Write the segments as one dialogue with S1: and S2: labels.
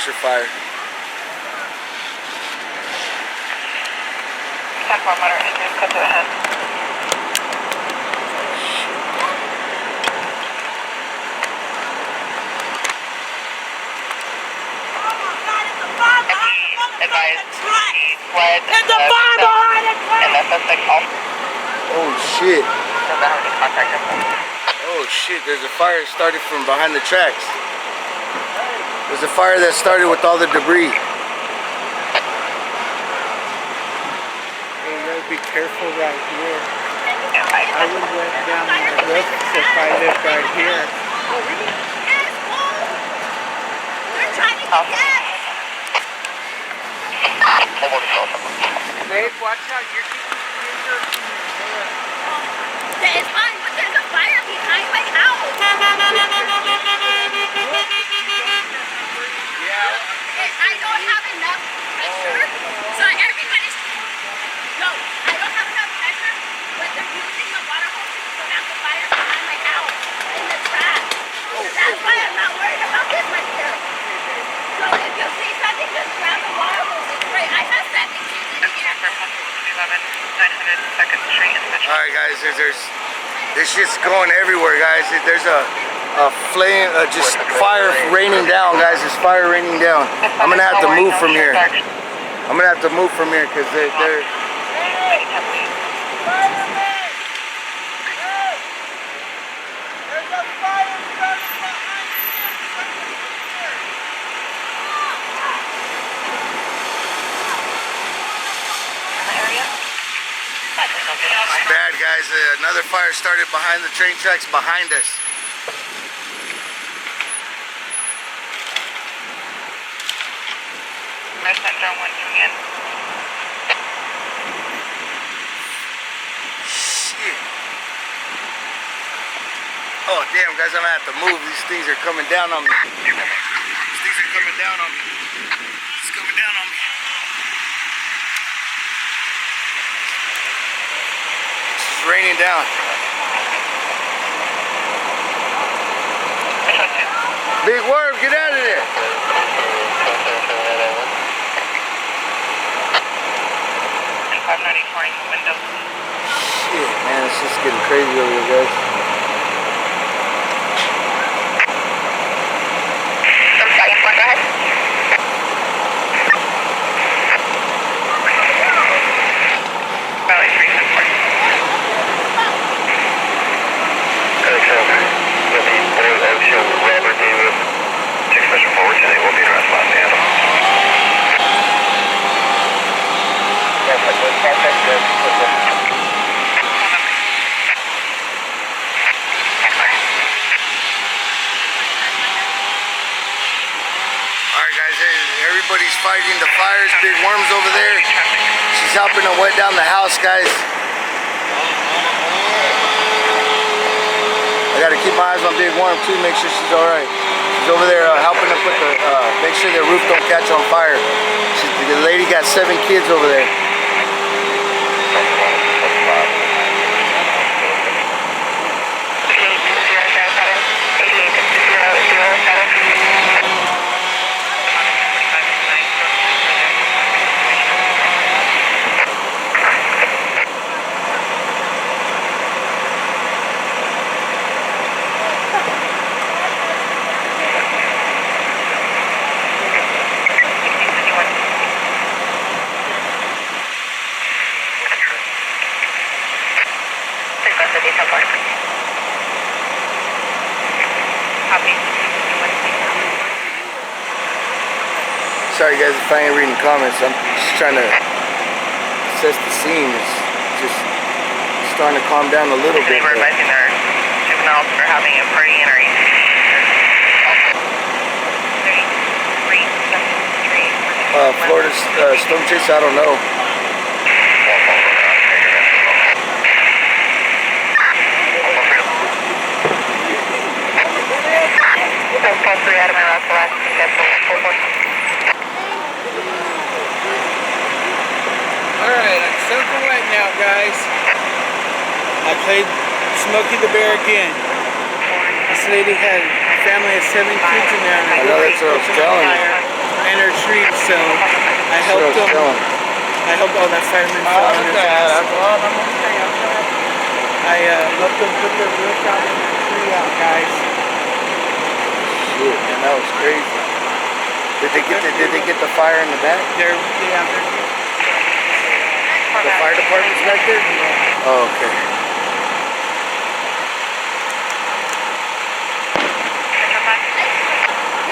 S1: structure fire.
S2: 10-4 motor engine, cut to ahead.
S3: It's a fire behind the truck!
S2: And that's suspect also.
S1: Oh shit.
S2: Does that have any contact info?
S1: Oh shit, there's a fire that started from behind the tracks. There's a fire that started with all the debris.
S3: Hey, you gotta be careful right here.
S2: Yeah,
S3: I would went down my roof if I lived right here.
S4: We're trying to get gas!
S3: Babe, watch out, you're getting finger from your hair.
S4: It's fine, but there's a fire behind my house.
S3: Yeah.
S4: I don't have enough pressure, so everybody's... No, I don't have enough pressure, but they're using the water hose to put out the fire behind my house in the trash. That's why I'm not worried about this right here. So if you see something, just grab the water hose and spray. I have 7 kids in here.
S2: 900 2nd Street.
S1: Alright guys, there's this shit's going everywhere, guys. There's a flame, just fire raining down, guys. There's fire raining down. I'm gonna have to move from here. I'm gonna have to move from here because they're bad, guys. Another fire started behind the train tracks behind us. Shit. Oh damn, guys, I'm gonna have to move. These things are coming down on me. These things are coming down on me. It's coming down on me. It's raining down. Big worm, get out of there.
S2: 594 window.
S1: Shit, man, it's just getting crazy over here, guys.
S2: Valley 374. Robert David, 6 mission forward today, will be addressed last handle.
S1: Alright guys, everybody's fighting the fires. Big Worm's over there. She's helping to wet down the house, guys. I gotta keep my eyes on Big Worm too, make sure she's alright. She's over there helping to put the, make sure the roof don't catch on fire. The lady got 7 kids over there. Sorry guys if I ain't reading comments, I'm just trying to assess the scene. It's just starting to calm down a little bit.
S2: We're advising their juveniles for having a party in our
S1: Florida storm chase, I don't know.
S3: Alright, I'm soaking wet now, guys. I played Smokey the Bear again. This lady had a family of 7 kids in there. And
S1: I know, that's what I was telling you.
S3: so I
S1: So
S3: helped
S1: it's
S3: them.
S1: going.
S3: I helped all that fireman fell on his ass. I helped them put their roof out and their tree out, guys.
S1: Shit, man, that was crazy. Did they get the fire in the back?
S3: They're
S1: The fire department's back there? Oh, okay.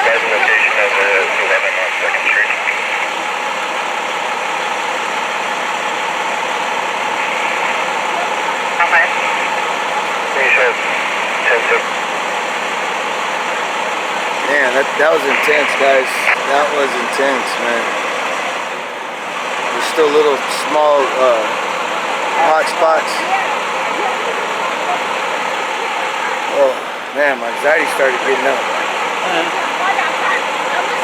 S2: Guys, location is 11 on 2nd Street.
S4: Okay.
S2: You should 10-2.
S1: Man, that was intense, guys. That was intense, man. There's still little small hot spots. Oh, man, my anxiety started getting up.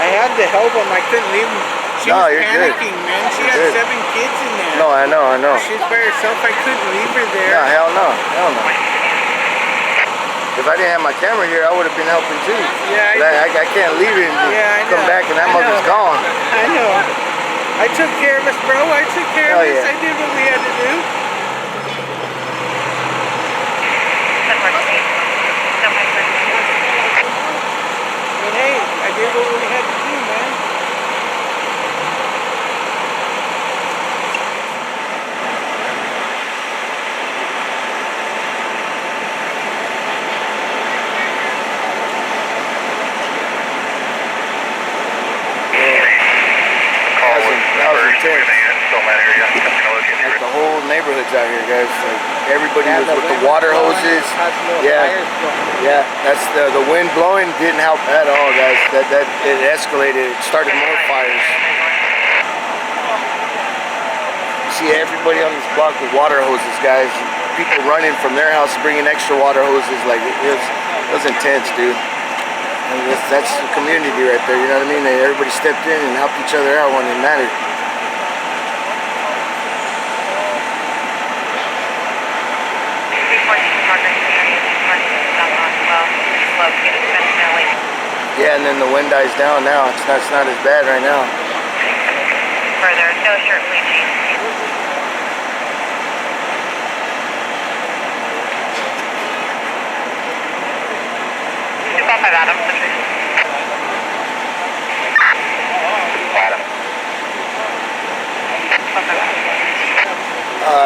S3: I had to help them. I couldn't leave them. She
S1: No,
S3: was
S1: you're good.
S3: panicking, man. She
S1: You're
S3: had
S1: good.
S3: 7 kids in there.
S1: No, I know.
S3: She's by herself. I couldn't leave her there.
S1: No, hell no. If I didn't have my camera here, I would have been helping too.
S3: Yeah,
S1: But I can't leave it and
S3: Yeah, I
S1: come
S3: know.
S1: back and that
S3: I
S1: mother's
S3: know.
S1: gone.
S3: I know. I took care of us, bro. I took care
S1: Hell
S3: of us.
S1: yeah.
S3: I did what we had to do. But hey, I did what we had to do, man.
S1: That was intense.
S2: Still in that area. I'm gonna look into
S1: Like
S2: it.
S1: the whole neighborhood's out here, guys. Like everybody
S3: Yeah,
S1: was
S3: the
S1: with the
S3: wind
S1: water
S3: blowing,
S1: hoses.
S3: caused little
S1: Yeah,
S3: fires going.
S1: yeah. That's the wind blowing didn't help at all, guys. That it escalated. It started more fires. You see everybody on this block with water hoses, guys. People running from their house bringing extra water hoses. Like it was intense, dude. And that's the community right there. You know what I mean? Everybody stepped in and helped each other out when it mattered. Yeah, and then the wind dies down now. It's not as bad right now.
S4: Further, no shirt bleaching. Adam.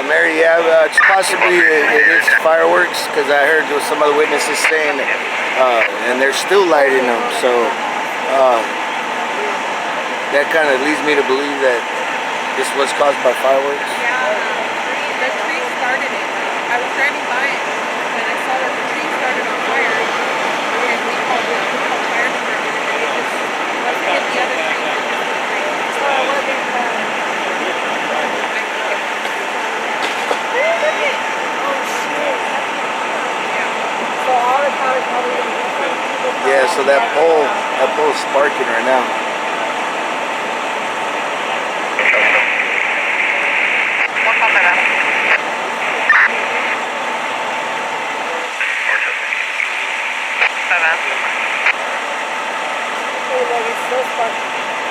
S1: Mary, yeah, it's possibly it is fireworks because I heard there was some other witnesses saying that, and they're still lighting them. So that kind of leads me to believe that this was caused by fireworks.
S5: Yeah, the tree started it. I was driving by it and I saw that the tree started on fire. And we called fire department and they just let's hit the other tree. So it wasn't so all the cars probably
S1: Yeah, so that pole's sparking right now.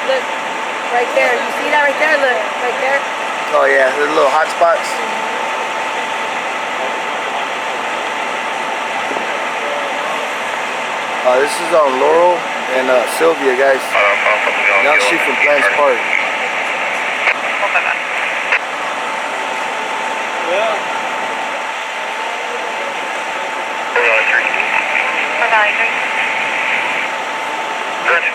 S5: Look, right there. You see that right there? Look, right there.
S1: Oh yeah, the little hot spots. This is on Laurel and Sylvia, guys. Down the street from Plans Park.
S2: Good.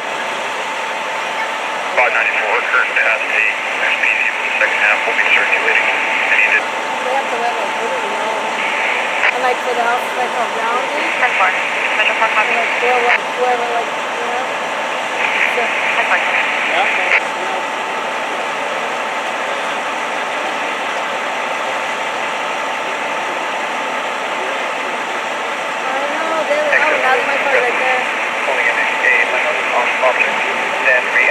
S2: 594, current has a SPC for the second half. Will be circulating. And you did.
S5: They have to let like literally all and like for the house like around it.
S4: Metro Park copy.
S5: Like whoever like you know. I know, they were now they might park right there.
S2: Pulling in a officer. Stand free.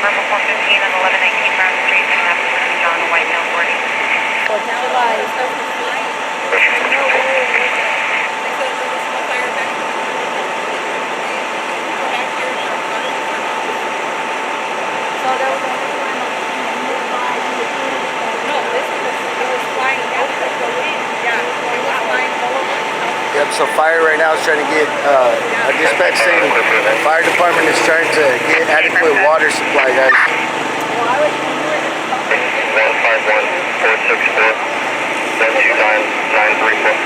S4: Purple 415 and 1119 Brown Street and have John White Mill 40.
S5: So now like stuff is flying. No way. They said there was no fire back here. Back here.
S1: So fire right now is trying to get, a dispatch saying fire department is trying to get adequate water supply, guys.
S2: 151-464-129-934.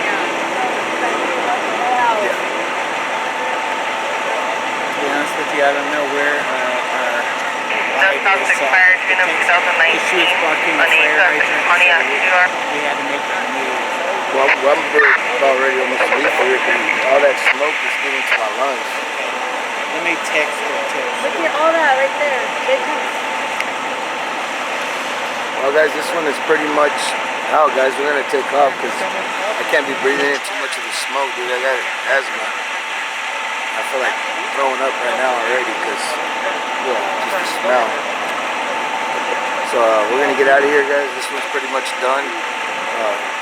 S3: To be honest with you, I don't know where our
S6: Just
S3: ride
S6: not
S3: is.
S6: expired June of 2019.
S3: She was blocking the fire hydrant,
S6: Pontiac
S3: so
S6: CR.
S3: we had to make a move.
S1: Well, I'm about ready almost to leave here because all that smoke is getting to my lungs.
S3: Let me text her too.
S4: Look at all that right there. Big house.
S1: Well, guys, this one is pretty much out, guys. We're gonna take off because I can't be breathing in too much of the smoke, dude. I got asthma. I feel like throwing up right now already because just the smell. So we're gonna get out of here, guys. This one's pretty much done.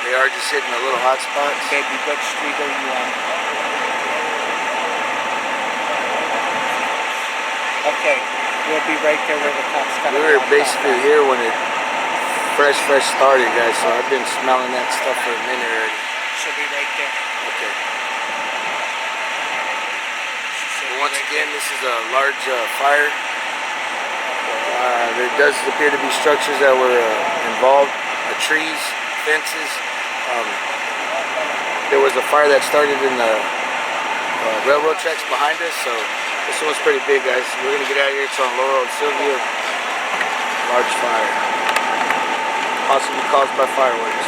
S1: They are just hitting the little hot spots.
S3: Baby, what street are you on? Okay, we'll be right there where the cops come.
S1: We were basically here when it fresh started, guys. So I've been smelling that stuff for a minute already.
S3: She'll be right there.
S1: Okay. But once again, this is a large fire. There does appear to be structures that were involved, trees, fences. There was a fire that started in the railroad tracks behind us, so this one's pretty big, guys. We're gonna get out of here. It's on Laurel and Sylvia. Large fire, possibly caused by fireworks.